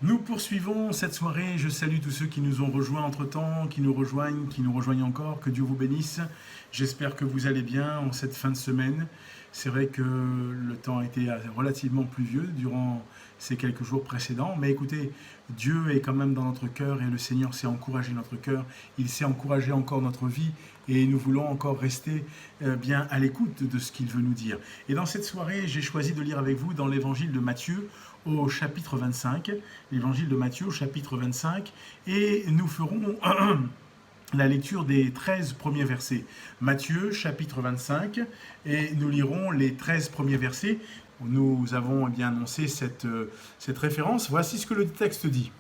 Nous poursuivons cette soirée. Je salue tous ceux qui nous ont rejoints entre-temps, qui nous rejoignent encore. Que Dieu vous bénisse. J'espère que vous allez bien en cette fin de semaine. C'est vrai que le temps a été relativement pluvieux durant ces quelques jours précédents. Mais écoutez, Dieu est quand même dans notre cœur et le Seigneur sait encourager notre cœur. Il sait encourager encore notre vie et nous voulons encore rester bien à l'écoute de ce qu'il veut nous dire. Et dans cette soirée, j'ai choisi de lire avec vous dans l'évangile de Matthieu au chapitre 25, l'évangile de Matthieu au chapitre 25, et nous ferons la lecture des 13 premiers versets. Matthieu chapitre 25, et nous lirons les 13 premiers versets. Nous avons bien annoncé cette référence. Voici ce que le texte dit.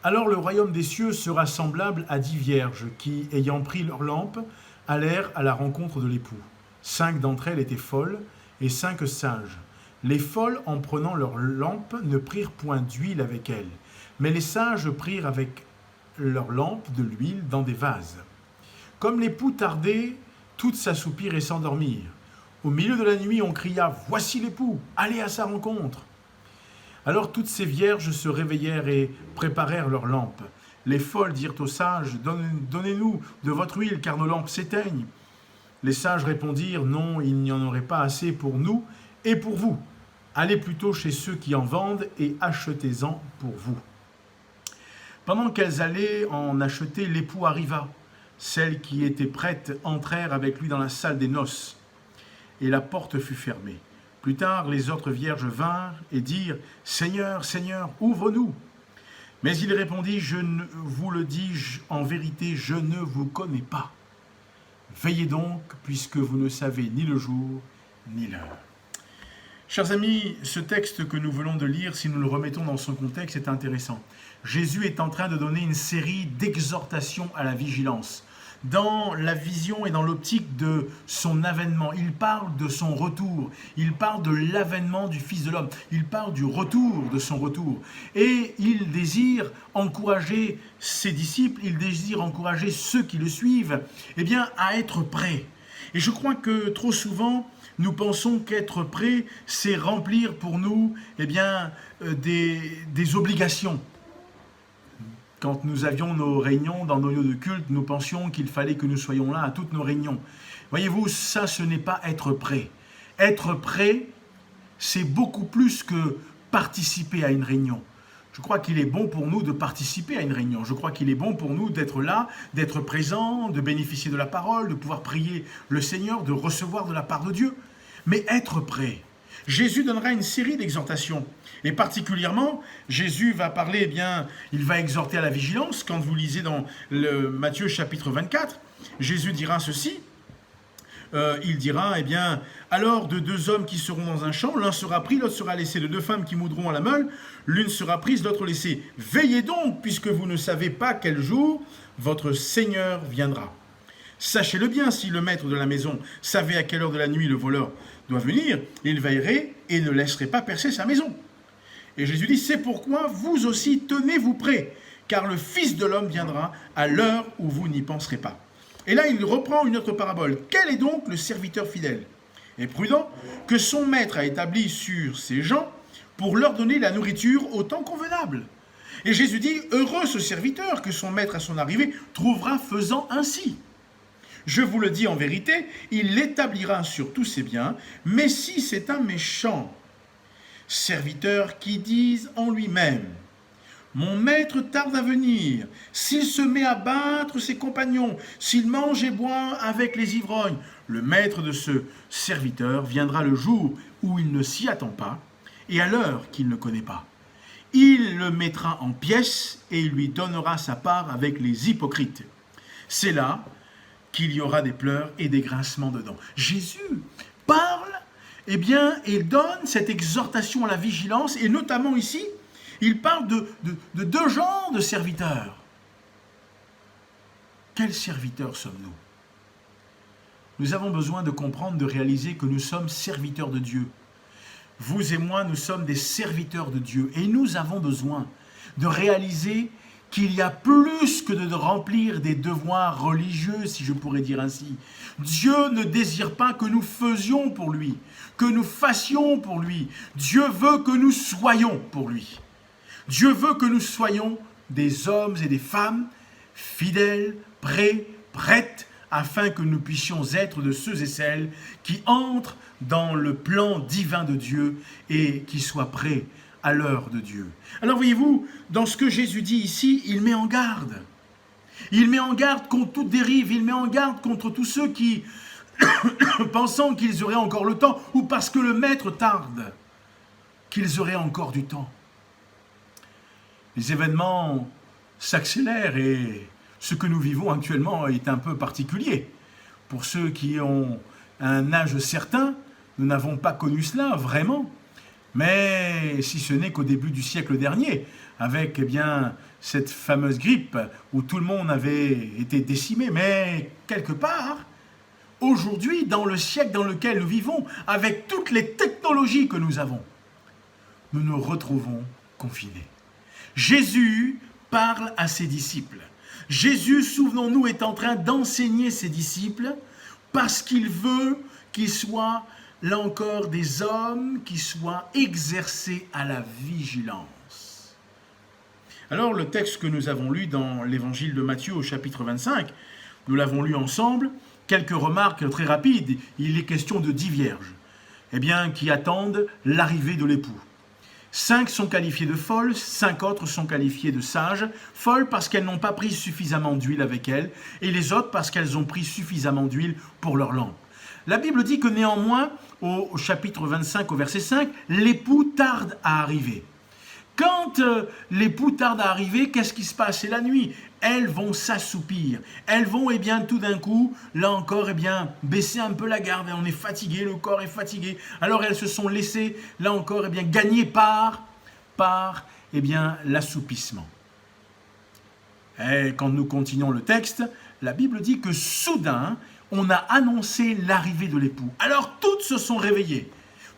Alors le royaume des cieux sera semblable à 10 vierges qui, ayant pris leur lampe, allèrent à la rencontre de l'époux. 5 d'entre elles étaient folles et 5 sages. Les folles, en prenant leur lampe, ne prirent point d'huile avec elles, mais les sages prirent avec leur lampe de l'huile dans des vases. Comme l'époux tardait, toutes s'assoupirent et s'endormirent. Au milieu de la nuit, on cria « Voici l'époux, allez à sa rencontre !» Alors toutes ces vierges se réveillèrent et préparèrent leurs lampes. Les folles dirent aux sages « Donnez-nous de votre huile, car nos lampes s'éteignent. » Les sages répondirent « Non, il n'y en aurait pas assez pour nous et pour vous. Allez plutôt chez ceux qui en vendent et achetez-en pour vous. » Pendant qu'elles allaient en acheter, l'époux arriva. Celles qui étaient prêtes entrèrent avec lui dans la salle des noces, et la porte fut fermée. Plus tard, les autres vierges vinrent et dirent « Seigneur, Seigneur, ouvre-nous !» Mais il répondit « Je vous le dis en vérité, je ne vous connais pas. Veillez donc, puisque vous ne savez ni le jour ni l'heure. » Chers amis, ce texte que nous venons de lire, si nous le remettons dans son contexte, est intéressant. Jésus est en train de donner une série d'exhortations à la vigilance. Dans la vision et dans l'optique de son avènement, il parle de son retour, il parle de l'avènement du Fils de l'homme, il parle du retour de son retour. Et il désire encourager ses disciples, il désire encourager ceux qui le suivent, eh bien, à être prêts. Et je crois que trop souvent, nous pensons qu'être prêt, c'est remplir pour nous des obligations. Quand nous avions nos réunions dans nos lieux de culte, nous pensions qu'il fallait que nous soyons là à toutes nos réunions. Voyez-vous, ça, ce n'est pas être prêt. Être prêt, c'est beaucoup plus que participer à une réunion. Je crois qu'il est bon pour nous de participer à une réunion. Je crois qu'il est bon pour nous d'être là, d'être présent, de bénéficier de la parole, de pouvoir prier le Seigneur, de recevoir de la part de Dieu. Mais être prêt. Jésus donnera une série d'exhortations. Et particulièrement, Jésus va parler, il va exhorter à la vigilance. Quand vous lisez dans le Matthieu chapitre 24, Jésus dira ceci. Il dira, alors de 2 hommes qui seront dans un champ, l'un sera pris, l'autre sera laissé. De 2 femmes qui moudront à la meule, l'une sera prise, l'autre laissée. Veillez donc, puisque vous ne savez pas quel jour votre Seigneur viendra. Sachez-le bien, si le maître de la maison savait à quelle heure de la nuit le voleur doit venir, il veillerait et ne laisserait pas percer sa maison. Et Jésus dit, c'est pourquoi vous aussi tenez-vous prêts, car le Fils de l'homme viendra à l'heure où vous n'y penserez pas. Et là, il reprend une autre parabole. Quel est donc le serviteur fidèle et prudent que son maître a établi sur ses gens pour leur donner la nourriture au temps convenable? Et Jésus dit, heureux ce serviteur que son maître à son arrivée trouvera faisant ainsi. Je vous le dis en vérité, il l'établira sur tous ses biens, mais si c'est un méchant serviteur qui dise en lui-même, mon maître tarde à venir, s'il se met à battre ses compagnons, s'il mange et boit avec les ivrognes, le maître de ce serviteur viendra le jour où il ne s'y attend pas et à l'heure qu'il ne connaît pas. Il le mettra en pièces et il lui donnera sa part avec les hypocrites. C'est là qu'il y aura des pleurs et des grincements de dents. Jésus parle, et donne cette exhortation à la vigilance, et notamment ici, il parle de 2 genres de serviteurs. Quels serviteurs sommes-nous? Nous avons besoin de comprendre, de réaliser que nous sommes serviteurs de Dieu. Vous et moi, nous sommes des serviteurs de Dieu, et nous avons besoin de réaliser qu'il y a plus que de remplir des devoirs religieux, si je pourrais dire ainsi. Dieu ne désire pas que nous faisions pour lui, que nous fassions pour lui. Dieu veut que nous soyons pour lui. Dieu veut que nous soyons des hommes et des femmes fidèles, prêts, prêtes, afin que nous puissions être de ceux et celles qui entrent dans le plan divin de Dieu et qui soient prêts à l'heure de Dieu. Alors voyez-vous, dans ce que Jésus dit ici, il met en garde. Il met en garde contre toute dérive, il met en garde contre tous ceux qui, pensant qu'ils auraient encore le temps, ou parce que le maître tarde, qu'ils auraient encore du temps. Les événements s'accélèrent et ce que nous vivons actuellement est un peu particulier. Pour ceux qui ont un âge certain, nous n'avons pas connu cela vraiment. Mais si ce n'est qu'au début du siècle dernier, avec cette fameuse grippe où tout le monde avait été décimé. Mais quelque part, aujourd'hui, dans le siècle dans lequel nous vivons, avec toutes les technologies que nous avons, nous nous retrouvons confinés. Jésus parle à ses disciples. Jésus, souvenons-nous, est en train d'enseigner ses disciples parce qu'il veut qu'ils soient, là encore, des hommes qui soient exercés à la vigilance. Alors, le texte que nous avons lu dans l'évangile de Matthieu au chapitre 25, nous l'avons lu ensemble, quelques remarques très rapides. Il est question de 10 vierges, qui attendent l'arrivée de l'époux. 5 sont qualifiées de folles, 5 autres sont qualifiées de sages. Folles parce qu'elles n'ont pas pris suffisamment d'huile avec elles, et les autres parce qu'elles ont pris suffisamment d'huile pour leur lampe. La Bible dit que néanmoins, au chapitre 25, au verset 5, l'époux tarde à arriver. Quand l'époux tarde à arriver, qu'est-ce qui se passe? C'est la nuit. Elles vont s'assoupir. Elles vont, tout d'un coup, là encore, baisser un peu la garde. On est fatigué, le corps est fatigué. Alors elles se sont laissées, là encore, gagner par l'assoupissement. Et quand nous continuons le texte, la Bible dit que soudain, on a annoncé l'arrivée de l'époux. Alors toutes se sont réveillées.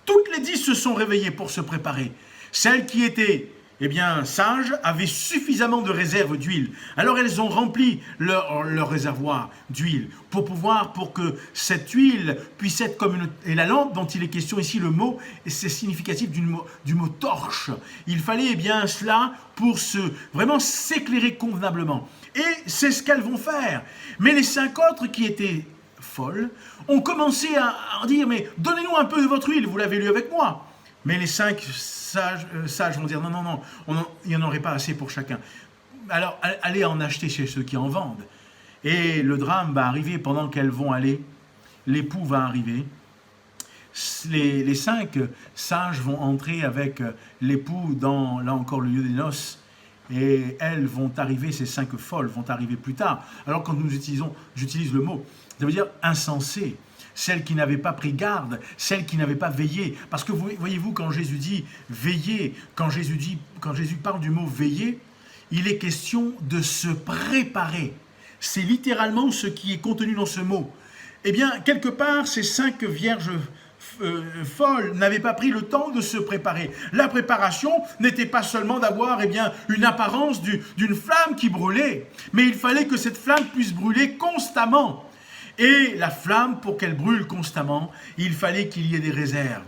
Toutes les 10 se sont réveillées pour se préparer. Celles qui étaient sages avaient suffisamment de réserve d'huile. Alors elles ont rempli leur réservoir d'huile pour que cette huile puisse être comme et la lampe dont il est question ici, le mot, c'est significatif du mot torche. Il fallait cela pour vraiment s'éclairer convenablement. Et c'est ce qu'elles vont faire. Mais les 5 autres qui étaient folles ont commencé à dire, mais donnez-nous un peu de votre huile, vous l'avez lu avec moi. Mais les 5 sages vont dire, non, il n'y en aurait pas assez pour chacun. Alors, allez en acheter chez ceux qui en vendent. Et le drame va arriver pendant qu'elles vont aller. L'époux va arriver. Les 5 sages vont entrer avec l'époux dans, là encore, le lieu des noces. Et elles vont arriver, ces 5 folles vont arriver plus tard. Alors, quand j'utilise le mot, ça veut dire insensé. Celles qui n'avaient pas pris garde, celles qui n'avaient pas veillé. Parce que voyez-vous, quand Jésus dit veiller, quand Jésus parle du mot veiller, il est question de se préparer. C'est littéralement ce qui est contenu dans ce mot. Quelque part, ces 5 vierges folles n'avaient pas pris le temps de se préparer. La préparation n'était pas seulement d'avoir une apparence d'une flamme qui brûlait, mais il fallait que cette flamme puisse brûler constamment. Et la flamme, pour qu'elle brûle constamment, il fallait qu'il y ait des réserves.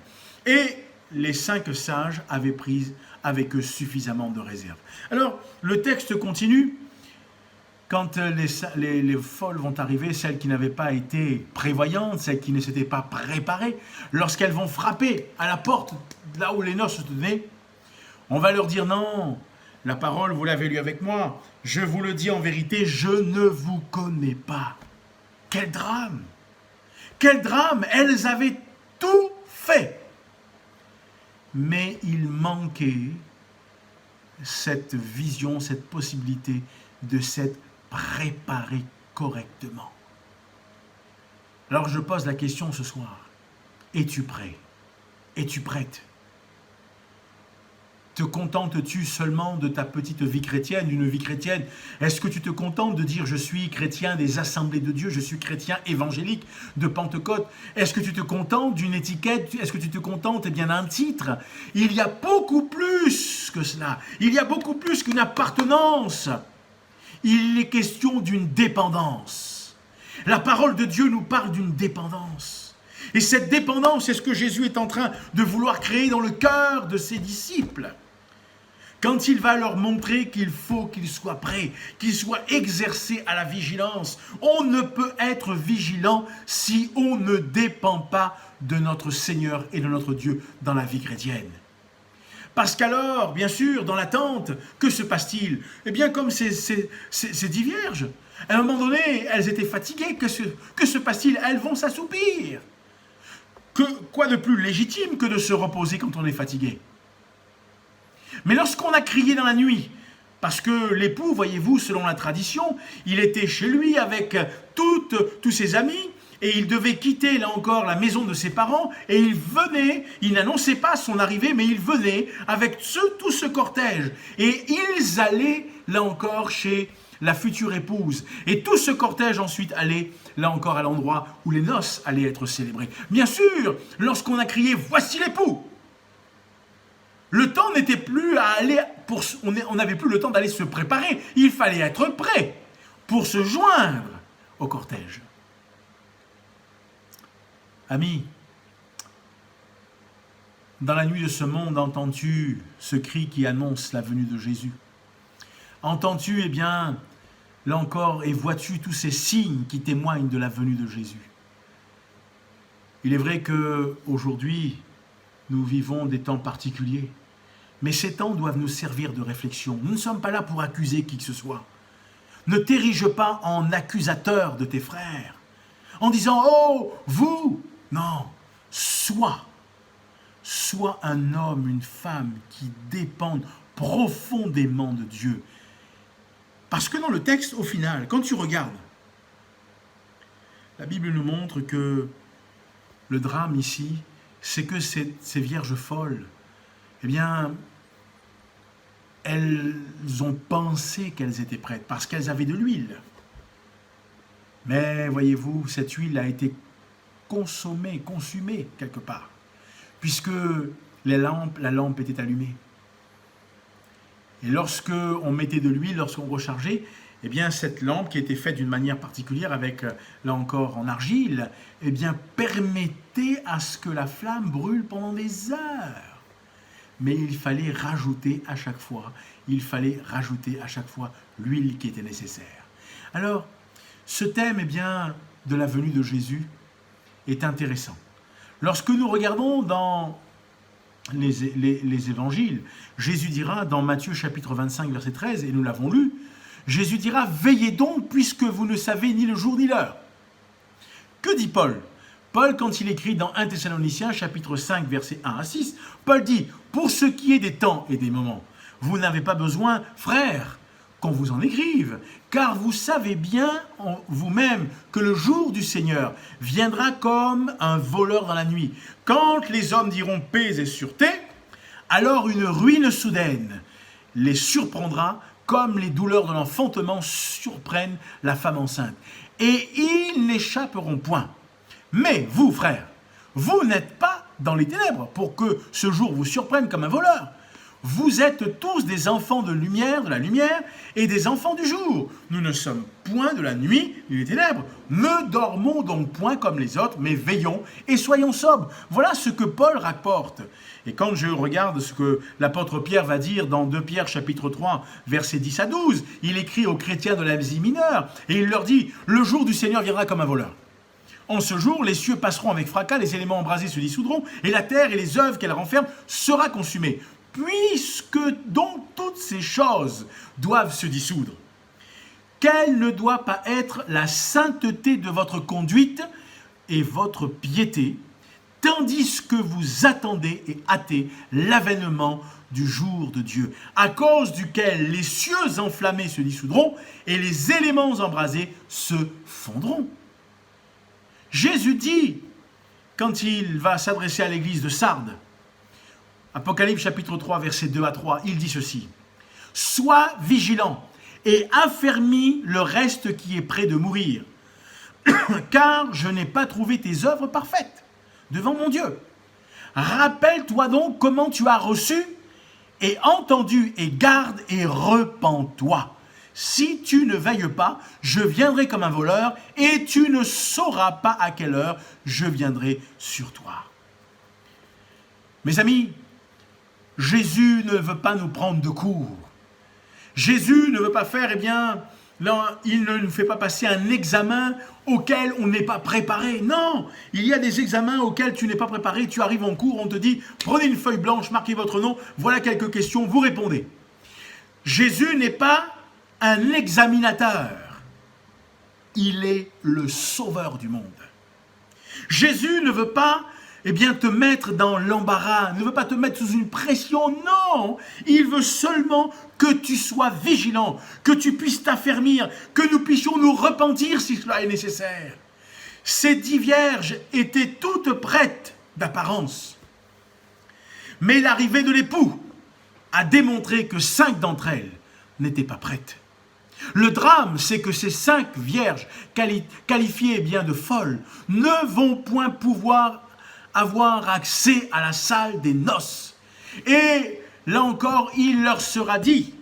Et les 5 sages avaient pris avec eux suffisamment de réserves. Alors, le texte continue. Quand les folles vont arriver, celles qui n'avaient pas été prévoyantes, celles qui ne s'étaient pas préparées, lorsqu'elles vont frapper à la porte, là où les noces se tenaient, on va leur dire non, la parole, vous l'avez lu avec moi, je vous le dis en vérité, je ne vous connais pas. Quel drame! Quel drame! Elles avaient tout fait. Mais il manquait cette vision, cette possibilité de s'être préparé correctement. Alors je pose la question ce soir. Es-tu prêt? Es-tu prête? Te contentes-tu seulement de ta petite vie chrétienne, d'une vie chrétienne? Est-ce que tu te contentes de dire « je suis chrétien des assemblées de Dieu, je suis chrétien évangélique de Pentecôte » Est-ce que tu te contentes d'une étiquette? Est-ce que tu te contentes d'un titre? Il y a beaucoup plus que cela. Il y a beaucoup plus qu'une appartenance. Il est question d'une dépendance. La parole de Dieu nous parle d'une dépendance. Et cette dépendance, c'est ce que Jésus est en train de vouloir créer dans le cœur de ses disciples. quand il va leur montrer qu'il faut qu'ils soient prêts, qu'ils soient exercés à la vigilance. On ne peut être vigilant si on ne dépend pas de notre Seigneur et de notre Dieu dans la vie chrétienne. Parce qu'alors, bien sûr, dans l'attente, que se passe-t-il? Eh bien, comme ces 10 vierges, à un moment donné, elles étaient fatiguées. Que se passe-t-il? Elles vont s'assoupir. Quoi de plus légitime que de se reposer quand on est fatigué? Mais lorsqu'on a crié dans la nuit, parce que l'époux, voyez-vous, selon la tradition, il était chez lui avec tous ses amis, et il devait quitter, là encore, la maison de ses parents, et il n'annonçait pas son arrivée, mais il venait avec tout ce cortège. Et ils allaient, là encore, chez la future épouse. Et tout ce cortège ensuite allait, là encore, à l'endroit où les noces allaient être célébrées. Bien sûr, lorsqu'on a crié « Voici l'époux !» le temps n'était plus à aller, on n'avait plus le temps d'aller se préparer. Il fallait être prêt pour se joindre au cortège. Amis, dans la nuit de ce monde, entends-tu ce cri qui annonce la venue de Jésus? Entends-tu, eh bien, là encore, et vois-tu tous ces signes qui témoignent de la venue de Jésus? Il est vrai qu'aujourd'hui, nous vivons des temps particuliers, mais ces temps doivent nous servir de réflexion. Nous ne sommes pas là pour accuser qui que ce soit. Ne t'érige pas en accusateur de tes frères, en disant « Oh, vous !» Non, sois un homme, une femme qui dépendent profondément de Dieu. Parce que dans le texte, au final, quand tu regardes, la Bible nous montre que le drame ici, c'est que ces vierges folles, eh bien, elles ont pensé qu'elles étaient prêtes parce qu'elles avaient de l'huile. Mais voyez-vous, cette huile a été consumée quelque part, puisque la lampe était allumée. Et lorsque on mettait de l'huile, lorsqu'on rechargeait, eh bien cette lampe qui était faite d'une manière particulière, avec là encore en argile, eh bien permettait à ce que la flamme brûle pendant des heures. Mais il fallait rajouter à chaque fois l'huile qui était nécessaire. Alors, ce thème, eh bien, de la venue de Jésus est intéressant. Lorsque nous regardons dans les évangiles, Jésus dira dans Matthieu chapitre 25, verset 13, et nous l'avons lu, Jésus dira « Veillez donc, puisque vous ne savez ni le jour ni l'heure. » Que dit Paul? Paul, quand il écrit dans 1 Thessaloniciens chapitre 5, verset 1 à 6, Paul dit « Pour ce qui est des temps et des moments, vous n'avez pas besoin, frères, qu'on vous en écrive, car vous savez bien en vous-même que le jour du Seigneur viendra comme un voleur dans la nuit. Quand les hommes diront paix et sûreté, alors une ruine soudaine les surprendra comme les douleurs de l'enfantement surprennent la femme enceinte. Et ils n'échapperont point. Mais vous, frères, vous n'êtes pas dans les ténèbres pour que ce jour vous surprenne comme un voleur. Vous êtes tous des enfants de la lumière et des enfants du jour. Nous ne sommes point de la nuit ni des ténèbres. Ne dormons donc point comme les autres, mais veillons et soyons sobres. Voilà ce que Paul rapporte. Et quand je regarde ce que l'apôtre Pierre va dire dans 2 Pierre chapitre 3, versets 10 à 12, il écrit aux chrétiens de l'Asie mineure et il leur dit « Le jour du Seigneur viendra comme un voleur. En ce jour, les cieux passeront avec fracas, les éléments embrasés se dissoudront, et la terre et les œuvres qu'elle renferme sera consumée. Puisque donc toutes ces choses doivent se dissoudre, quelle ne doit pas être la sainteté de votre conduite et votre piété, tandis que vous attendez et hâtez l'avènement du jour de Dieu, à cause duquel les cieux enflammés se dissoudront et les éléments embrasés se fondront. » Jésus dit, quand il va s'adresser à l'église de Sardes, Apocalypse chapitre 3, versets 2 à 3, il dit ceci. « Sois vigilant et affermis le reste qui est près de mourir, car je n'ai pas trouvé tes œuvres parfaites devant mon Dieu. Rappelle-toi donc comment tu as reçu et entendu et garde et repens-toi. Si tu ne veilles pas, je viendrai comme un voleur et tu ne sauras pas à quelle heure je viendrai sur toi. » Mes amis, Jésus ne veut pas nous prendre de court. Jésus ne veut pas faire, eh bien, là, il ne nous fait pas passer un examen auquel on n'est pas préparé. Non, il y a des examens auxquels tu n'es pas préparé. Tu arrives en cours, on te dit, prenez une feuille blanche, marquez votre nom, voilà quelques questions, vous répondez. Jésus n'est pas un examinateur. Il est le sauveur du monde. Jésus ne veut pas, eh bien, te mettre dans l'embarras, ne veut pas te mettre sous une pression, non. Il veut seulement que tu sois vigilant, que tu puisses t'affermir, que nous puissions nous repentir si cela est nécessaire. Ces 10 vierges étaient toutes prêtes d'apparence. Mais l'arrivée de l'époux a démontré que 5 d'entre elles n'étaient pas prêtes. Le drame, c'est que ces 5 vierges, qualifiées bien de folles, ne vont point pouvoir avoir accès à la salle des noces. Et là encore, il leur sera dit,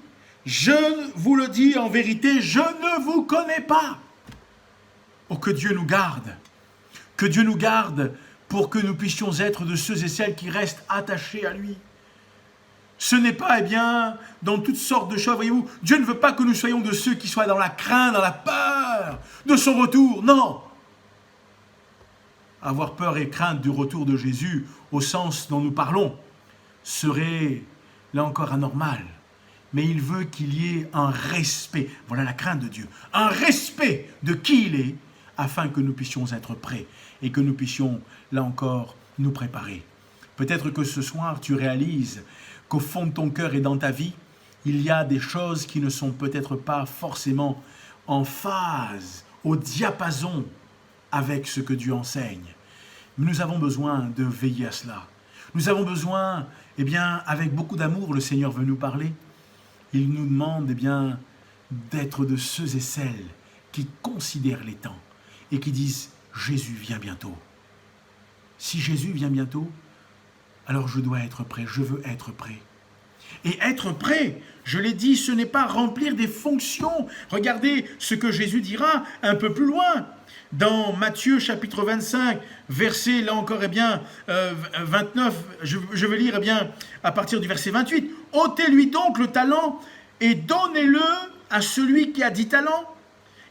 je vous le dis en vérité, je ne vous connais pas. Oh, que Dieu nous garde. Que Dieu nous garde pour que nous puissions être de ceux et celles qui restent attachés à lui. Ce n'est pas, eh bien, dans toutes sortes de choses, voyez-vous, Dieu ne veut pas que nous soyons de ceux qui soient dans la crainte, dans la peur de son retour, non. Avoir peur et crainte du retour de Jésus, au sens dont nous parlons, serait, là encore, anormal. Mais il veut qu'il y ait un respect, voilà la crainte de Dieu, un respect de qui il est, afin que nous puissions être prêts et que nous puissions, là encore, nous préparer. Peut-être que ce soir, tu réalises qu'au fond de ton cœur et dans ta vie, il y a des choses qui ne sont peut-être pas forcément en phase, au diapason avec ce que Dieu enseigne. Mais nous avons besoin de veiller à cela. Nous avons besoin, eh bien, avec beaucoup d'amour, le Seigneur veut nous parler. Il nous demande, eh bien, d'être de ceux et celles qui considèrent les temps et qui disent « Jésus vient bientôt ». Si Jésus vient bientôt, alors je dois être prêt, je veux être prêt. Et être prêt, je l'ai dit, ce n'est pas remplir des fonctions. Regardez ce que Jésus dira un peu plus loin. Dans Matthieu chapitre 25, verset, là encore, eh bien, 29, je vais lire, eh bien, à partir du verset 28. « Ôtez-lui donc le talent et donnez-le à celui qui a 10 talents.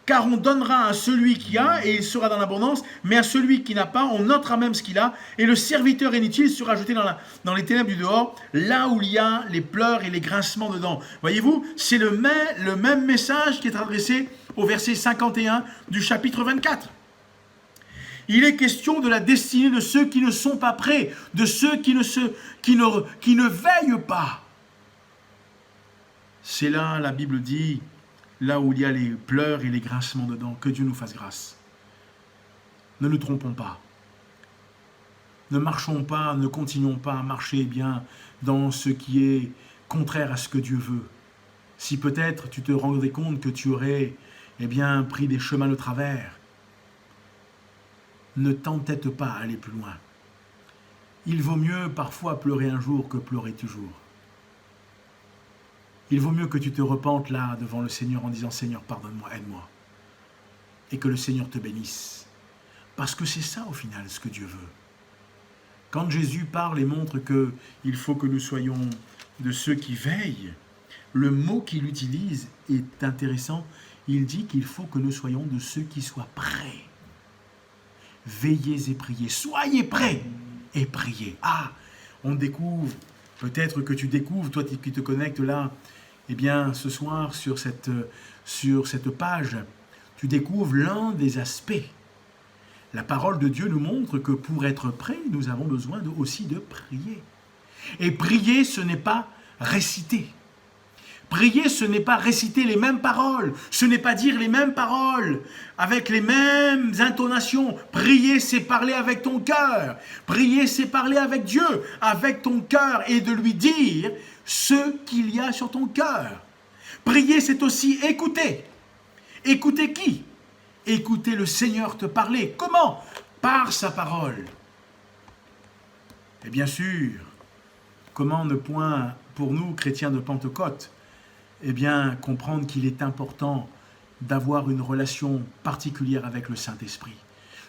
Car on donnera à celui qui a, et il sera dans l'abondance, mais à celui qui n'a pas, on notera même ce qu'il a, et le serviteur inutile sera jeté dans les ténèbres du dehors, là où il y a les pleurs et les grincements dedans. » Voyez-vous, c'est le même message qui est adressé au verset 51 du chapitre 24. Il est question de la destinée de ceux qui ne sont pas prêts, de ceux qui ne veillent pas. C'est là, la Bible dit, là où il y a les pleurs et les grincements dedans, que Dieu nous fasse grâce. Ne nous trompons pas. Ne marchons pas, ne continuons pas à marcher eh bien dans ce qui est contraire à ce que Dieu veut. Si peut-être tu te rendrais compte que tu aurais eh bien, pris des chemins de travers, ne t'entête pas à aller plus loin. Il vaut mieux parfois pleurer un jour que pleurer toujours. Il vaut mieux que tu te repentes là devant le Seigneur en disant « Seigneur, pardonne-moi, aide-moi. » Et que le Seigneur te bénisse. Parce que c'est ça au final ce que Dieu veut. Quand Jésus parle et montre qu'il faut que nous soyons de ceux qui veillent, le mot qu'il utilise est intéressant. Il dit qu'il faut que nous soyons de ceux qui soient prêts. Veillez et priez. Soyez prêts et priez. Ah, on découvre, peut-être que tu découvres, toi qui te connectes là, eh bien, ce soir, sur cette page, tu découvres l'un des aspects. La parole de Dieu nous montre que pour être prêt, nous avons besoin aussi de prier. Et prier, ce n'est pas réciter. Prier, ce n'est pas réciter les mêmes paroles. Ce n'est pas dire les mêmes paroles avec les mêmes intonations. Prier, c'est parler avec ton cœur. Prier, c'est parler avec Dieu, avec ton cœur et de lui dire ce qu'il y a sur ton cœur. Prier, c'est aussi écouter. Écouter qui? Écouter le Seigneur te parler. Comment? Par sa parole. Et bien sûr, comment ne point, pour nous, chrétiens de Pentecôte, eh bien, comprendre qu'il est important d'avoir une relation particulière avec le Saint-Esprit,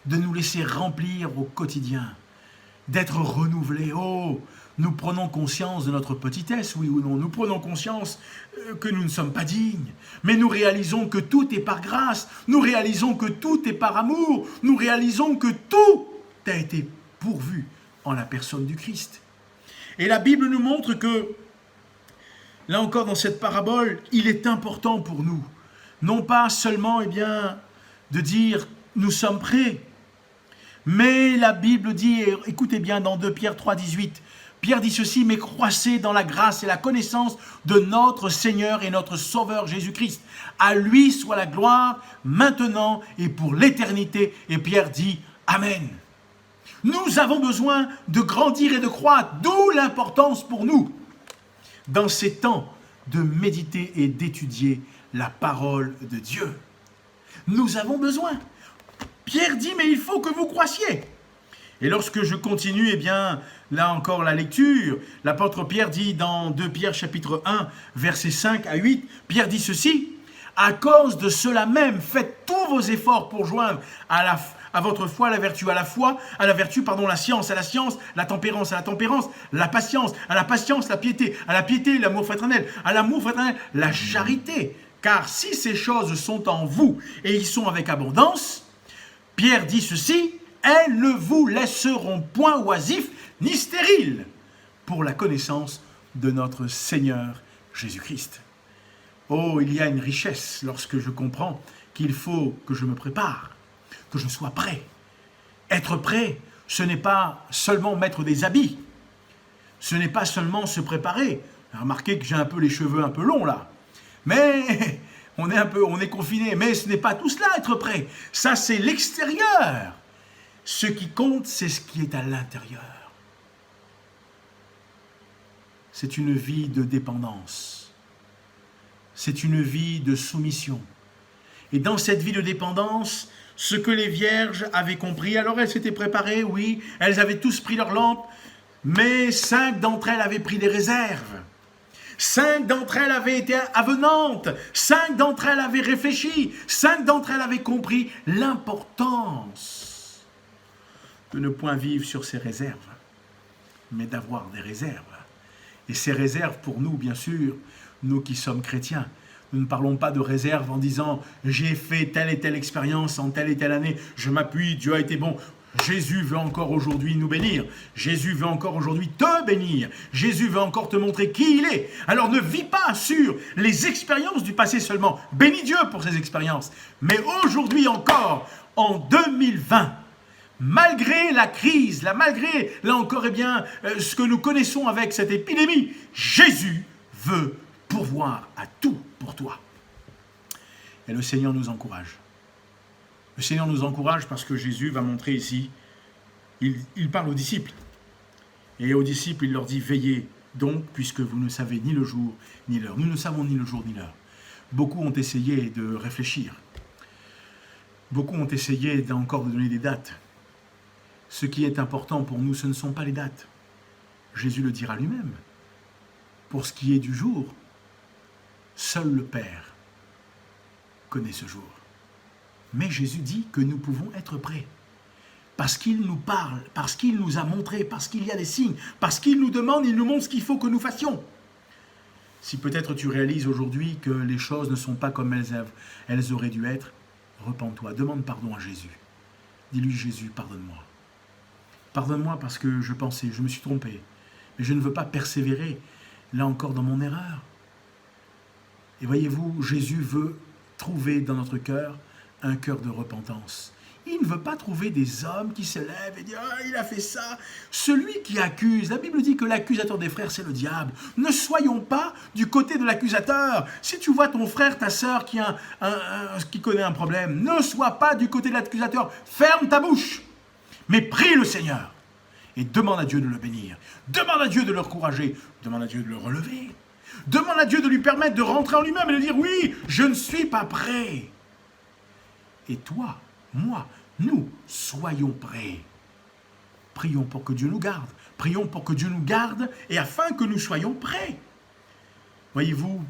de nous laisser remplir au quotidien. d'être renouvelés. Oh, nous prenons conscience de notre petitesse, oui ou non. Nous prenons conscience que nous ne sommes pas dignes. Mais nous réalisons que tout est par grâce. Nous réalisons que tout est par amour. Nous réalisons que tout a été pourvu en la personne du Christ. Et la Bible nous montre que, là encore dans cette parabole, il est important pour nous, non pas seulement de dire nous sommes prêts, mais la Bible dit, écoutez bien dans 2 Pierre 3, 18, Pierre dit ceci, mais croissez dans la grâce et la connaissance de notre Seigneur et notre Sauveur Jésus-Christ. À lui soit la gloire, maintenant et pour l'éternité. Et Pierre dit, Amen. Nous avons besoin de grandir et de croître, d'où l'importance pour nous, dans ces temps, de méditer et d'étudier la parole de Dieu. Nous avons besoin. Pierre dit, mais il faut que vous croissiez. Et lorsque je continue, là encore la lecture, l'apôtre Pierre dit dans 2 Pierre chapitre 1, versets 5 à 8, Pierre dit ceci, « À cause de cela même, faites tous vos efforts pour joindre à votre foi la vertu, à la vertu, la science, à la science, la tempérance, à la tempérance, la patience, à la patience, la piété, à la piété, l'amour fraternel, à l'amour fraternel, la charité. Car si ces choses sont en vous et ils sont avec abondance, Pierre dit ceci, elles ne vous laisseront point oisifs ni stériles pour la connaissance de notre Seigneur Jésus-Christ. Oh, il y a une richesse lorsque je comprends qu'il faut que je me prépare, que je sois prêt. Être prêt, ce n'est pas seulement mettre des habits, ce n'est pas seulement se préparer. Remarquez que j'ai un peu les cheveux un peu longs là, mais on est confiné, mais ce n'est pas tout cela être prêt. Ça c'est l'extérieur. Ce qui compte, c'est ce qui est à l'intérieur. C'est une vie de dépendance. C'est une vie de soumission. Et dans cette vie de dépendance, ce que les vierges avaient compris, alors elles s'étaient préparées, oui, elles avaient tous pris leur lampe, mais 5 d'entre elles avaient pris des réserves. 5 d'entre elles avaient été avenantes, 5 d'entre elles avaient réfléchi, 5 d'entre elles avaient compris l'importance de ne point vivre sur ses réserves, mais d'avoir des réserves. Et ces réserves pour nous, bien sûr, nous qui sommes chrétiens, nous ne parlons pas de réserve en disant « j'ai fait telle et telle expérience en telle et telle année, je m'appuie, Dieu a été bon ». Jésus veut encore aujourd'hui nous bénir. Jésus veut encore aujourd'hui te bénir. Jésus veut encore te montrer qui il est. Alors ne vis pas sur les expériences du passé seulement. Bénis Dieu pour ces expériences. Mais aujourd'hui encore, en 2020, malgré la crise, malgré, là encore, ce que nous connaissons avec cette épidémie, Jésus veut pourvoir à tout pour toi. Et le Seigneur nous encourage. Le Seigneur nous encourage parce que Jésus va montrer ici, il parle aux disciples. Et aux disciples, il leur dit, veillez donc, puisque vous ne savez ni le jour ni l'heure. Nous ne savons ni le jour ni l'heure. Beaucoup ont essayé de réfléchir. Beaucoup ont essayé encore de donner des dates. Ce qui est important pour nous, ce ne sont pas les dates. Jésus le dira lui-même. Pour ce qui est du jour, seul le Père connaît ce jour. Mais Jésus dit que nous pouvons être prêts. Parce qu'il nous parle, parce qu'il nous a montré, parce qu'il y a des signes, parce qu'il nous demande, il nous montre ce qu'il faut que nous fassions. Si peut-être tu réalises aujourd'hui que les choses ne sont pas comme elles auraient dû être, repens-toi, demande pardon à Jésus. Dis-lui, Jésus, pardonne-moi. Pardonne-moi parce que je pensais, je me suis trompé. Mais je ne veux pas persévérer, là encore, dans mon erreur. Et voyez-vous, Jésus veut trouver dans notre cœur un cœur de repentance. Il ne veut pas trouver des hommes qui se lèvent et disent « Ah, il a fait ça ». Celui qui accuse, la Bible dit que l'accusateur des frères, c'est le diable. Ne soyons pas du côté de l'accusateur. Si tu vois ton frère, ta sœur qui connaît un problème, ne sois pas du côté de l'accusateur. Ferme ta bouche, mais prie le Seigneur et demande à Dieu de le bénir. Demande à Dieu de le encourager. Demande à Dieu de le relever. Demande à Dieu de lui permettre de rentrer en lui-même et de dire « Oui, je ne suis pas prêt ». Et toi, moi, nous, soyons prêts. Prions pour que Dieu nous garde. Prions pour que Dieu nous garde et afin que nous soyons prêts. Voyez-vous,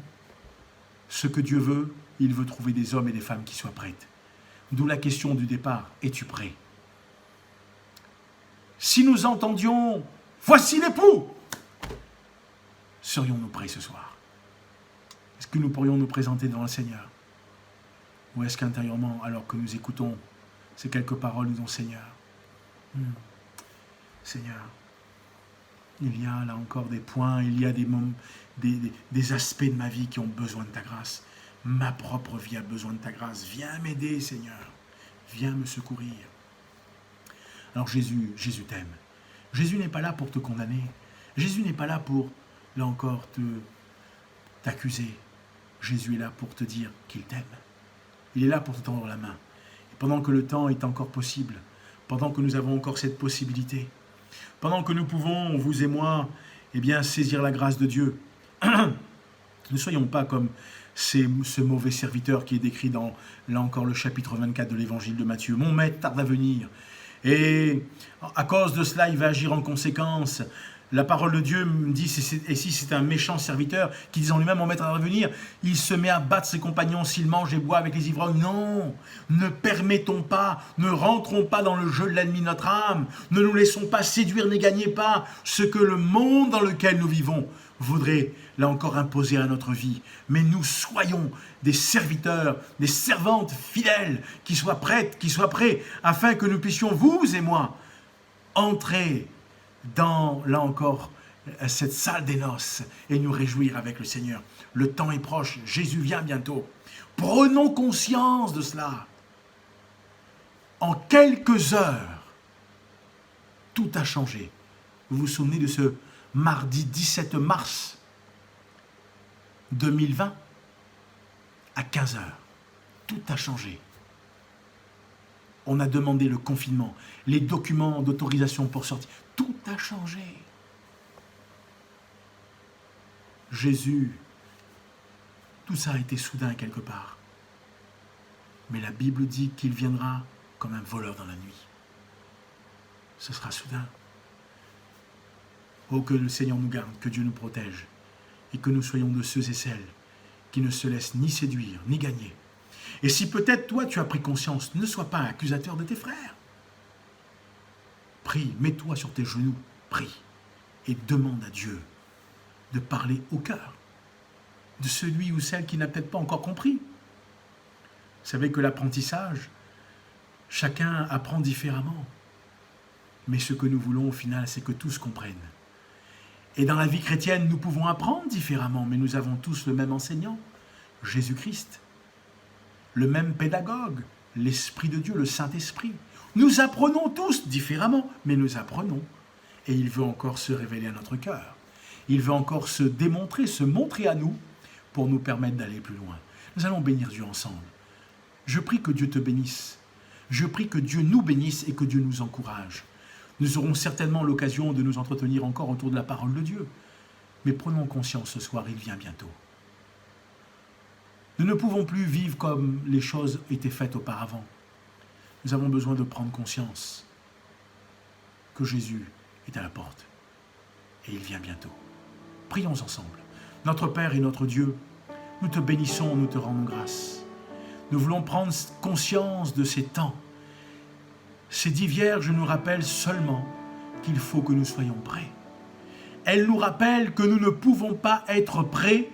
ce que Dieu veut, il veut trouver des hommes et des femmes qui soient prêtes. D'où la question du départ, es-tu prêt? si nous entendions « Voici l'époux », serions-nous prêts ce soir? Est-ce que nous pourrions nous présenter devant le Seigneur? Ou est-ce qu'intérieurement, alors que nous écoutons ces quelques paroles, nous disons « Seigneur, Seigneur, il y a là encore des points, il y a des aspects de ma vie qui ont besoin de ta grâce. Ma propre vie a besoin de ta grâce. Viens m'aider, Seigneur. Viens me secourir. » Alors Jésus t'aime. Jésus n'est pas là pour te condamner. Jésus n'est pas là pour, là encore, t'accuser. Jésus est là pour te dire qu'il t'aime. Il est là pour te tendre la main. Et pendant que le temps est encore possible, pendant que nous avons encore cette possibilité, pendant que nous pouvons, vous et moi, eh bien, saisir la grâce de Dieu, ne soyons pas comme ce mauvais serviteur qui est décrit dans, là encore, le chapitre 24 de l'évangile de Matthieu. Mon maître tarde à venir. Et à cause de cela, il va agir en conséquence. La parole de Dieu me dit, et si c'est un méchant serviteur qui dit en lui-même, mon maître tarde à venir, il se met à battre ses compagnons s'il mange et boit avec les ivrognes. Non, ne permettons pas, ne rentrons pas dans le jeu de l'ennemi de notre âme, ne nous laissons pas séduire, ne gagnez pas ce que le monde dans lequel nous vivons voudrait, là encore, imposer à notre vie. Mais nous soyons des serviteurs, des servantes fidèles, qui soient prêtes, qui soient prêts, afin que nous puissions, vous et moi, entrer dans, là encore, cette salle des noces et nous réjouir avec le Seigneur. Le temps est proche, Jésus vient bientôt. Prenons conscience de cela. En quelques heures, tout a changé. Vous vous souvenez de ce mardi 17 mars 2020 à 15 heures. Tout a changé. On a demandé le confinement, les documents d'autorisation pour sortir. Tout a changé. Jésus, tout ça a été soudain quelque part. Mais la Bible dit qu'il viendra comme un voleur dans la nuit. Ce sera soudain. Oh, que le Seigneur nous garde, que Dieu nous protège, et que nous soyons de ceux et celles qui ne se laissent ni séduire, ni gagner. Et si peut-être toi, tu as pris conscience, ne sois pas accusateur de tes frères. Prie, mets-toi sur tes genoux, prie, et demande à Dieu de parler au cœur de celui ou celle qui n'a peut-être pas encore compris. Vous savez que l'apprentissage, chacun apprend différemment. Mais ce que nous voulons au final, c'est que tous comprennent. Et dans la vie chrétienne, nous pouvons apprendre différemment, mais nous avons tous le même enseignant, Jésus-Christ. Le même pédagogue, l'Esprit de Dieu, le Saint-Esprit. Nous apprenons tous différemment, mais nous apprenons. Et il veut encore se révéler à notre cœur. Il veut encore se démontrer, se montrer à nous, pour nous permettre d'aller plus loin. Nous allons bénir Dieu ensemble. Je prie que Dieu te bénisse. Je prie que Dieu nous bénisse et que Dieu nous encourage. Nous aurons certainement l'occasion de nous entretenir encore autour de la parole de Dieu. Mais prenons conscience ce soir, il vient bientôt. Nous ne pouvons plus vivre comme les choses étaient faites auparavant. Nous avons besoin de prendre conscience que Jésus est à la porte et il vient bientôt. Prions ensemble. Notre Père et notre Dieu, nous te bénissons, nous te rendons grâce. Nous voulons prendre conscience de ces temps. Ces 10 vierges nous rappellent seulement qu'il faut que nous soyons prêts. Elles nous rappellent que nous ne pouvons pas être prêts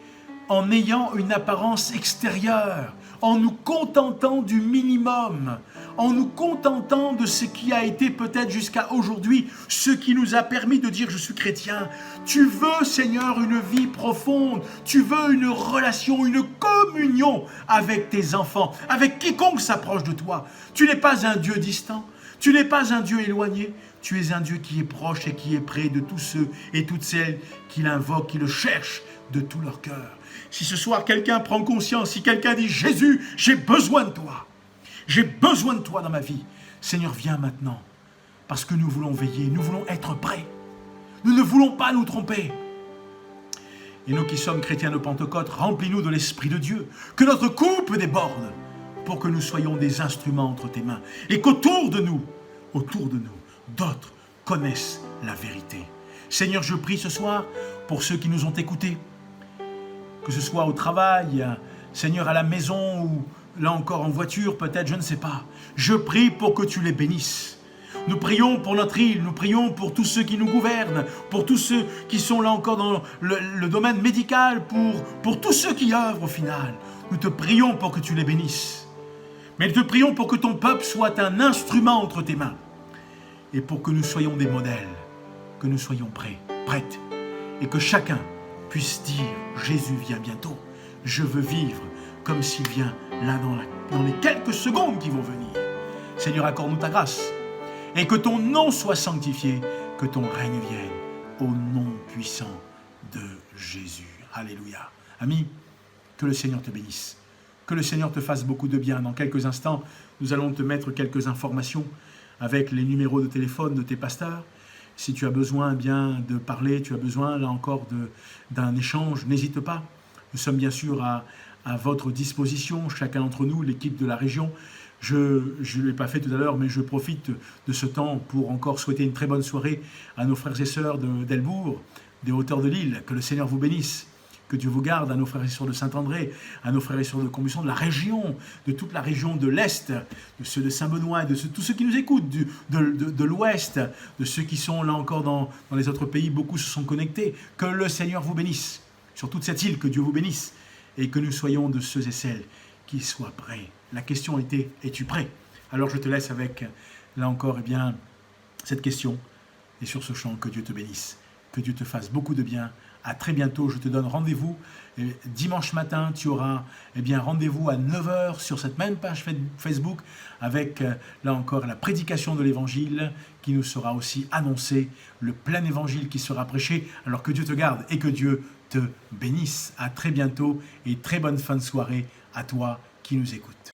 en ayant une apparence extérieure, en nous contentant du minimum, en nous contentant de ce qui a été peut-être jusqu'à aujourd'hui, ce qui nous a permis de dire « je suis chrétien ». Tu veux, Seigneur, une vie profonde, tu veux une relation, une communion avec tes enfants, avec quiconque s'approche de toi. Tu n'es pas un Dieu distant, tu n'es pas un Dieu éloigné, tu es un Dieu qui est proche et qui est près de tous ceux et toutes celles qui l'invoquent, qui le cherchent de tout leur cœur. Si ce soir quelqu'un prend conscience, si quelqu'un dit « Jésus, j'ai besoin de toi, j'ai besoin de toi dans ma vie », Seigneur, viens maintenant, parce que nous voulons veiller, nous voulons être prêts. Nous ne voulons pas nous tromper. Et nous qui sommes chrétiens de Pentecôte, remplis-nous de l'Esprit de Dieu, que notre coupe déborde, pour que nous soyons des instruments entre tes mains, et qu'autour de nous, d'autres connaissent la vérité. Seigneur, je prie ce soir pour ceux qui nous ont écoutés, que ce soit au travail, Seigneur, à la maison ou là encore en voiture, peut-être, je ne sais pas. Je prie pour que tu les bénisses. Nous prions pour notre île, nous prions pour tous ceux qui nous gouvernent, pour tous ceux qui sont là encore dans le domaine médical, pour tous ceux qui œuvrent au final. Nous te prions pour que tu les bénisses. Mais nous te prions pour que ton peuple soit un instrument entre tes mains. Et pour que nous soyons des modèles, que nous soyons prêtes. Et que chacun puisse dire, Jésus vient bientôt. Je veux vivre comme s'il vient là dans les quelques secondes qui vont venir. Seigneur, accorde-nous ta grâce. Et que ton nom soit sanctifié, que ton règne vienne, au nom puissant de Jésus. Alléluia. Amis, que le Seigneur te bénisse. Que le Seigneur te fasse beaucoup de bien. Dans quelques instants, nous allons te mettre quelques informations avec les numéros de téléphone de tes pasteurs. Si tu as besoin bien de parler, tu as besoin là encore d'un échange, n'hésite pas. Nous sommes bien sûr à votre disposition, chacun d'entre nous, l'équipe de la région. Je ne l'ai pas fait tout à l'heure, mais je profite de ce temps pour encore souhaiter une très bonne soirée à nos frères et sœurs d'Elbourg, des hauteurs de l'île. Que le Seigneur vous bénisse, que Dieu vous garde, à nos frères et sœurs de Saint-André, à nos frères et sœurs de Combustion, de la région, de toute la région de l'Est, de ceux de Saint-Benoît, de tous ceux qui nous écoutent, de l'Ouest, de ceux qui sont là encore dans les autres pays. Beaucoup se sont connectés. Que le Seigneur vous bénisse sur toute cette île, que Dieu vous bénisse, et que nous soyons de ceux et celles qui soient prêts. La question était, es-tu prêt? Alors je te laisse avec, là encore, cette question. Et sur ce chant, que Dieu te bénisse, que Dieu te fasse beaucoup de bien. À très bientôt, je te donne rendez-vous. Dimanche matin, tu auras rendez-vous à 9 h sur cette même page Facebook avec, là encore, la prédication de l'Évangile qui nous sera aussi annoncée, le plein Évangile qui sera prêché. Alors que Dieu te garde et que Dieu te bénisse. À très bientôt et très bonne fin de soirée à toi qui nous écoutes.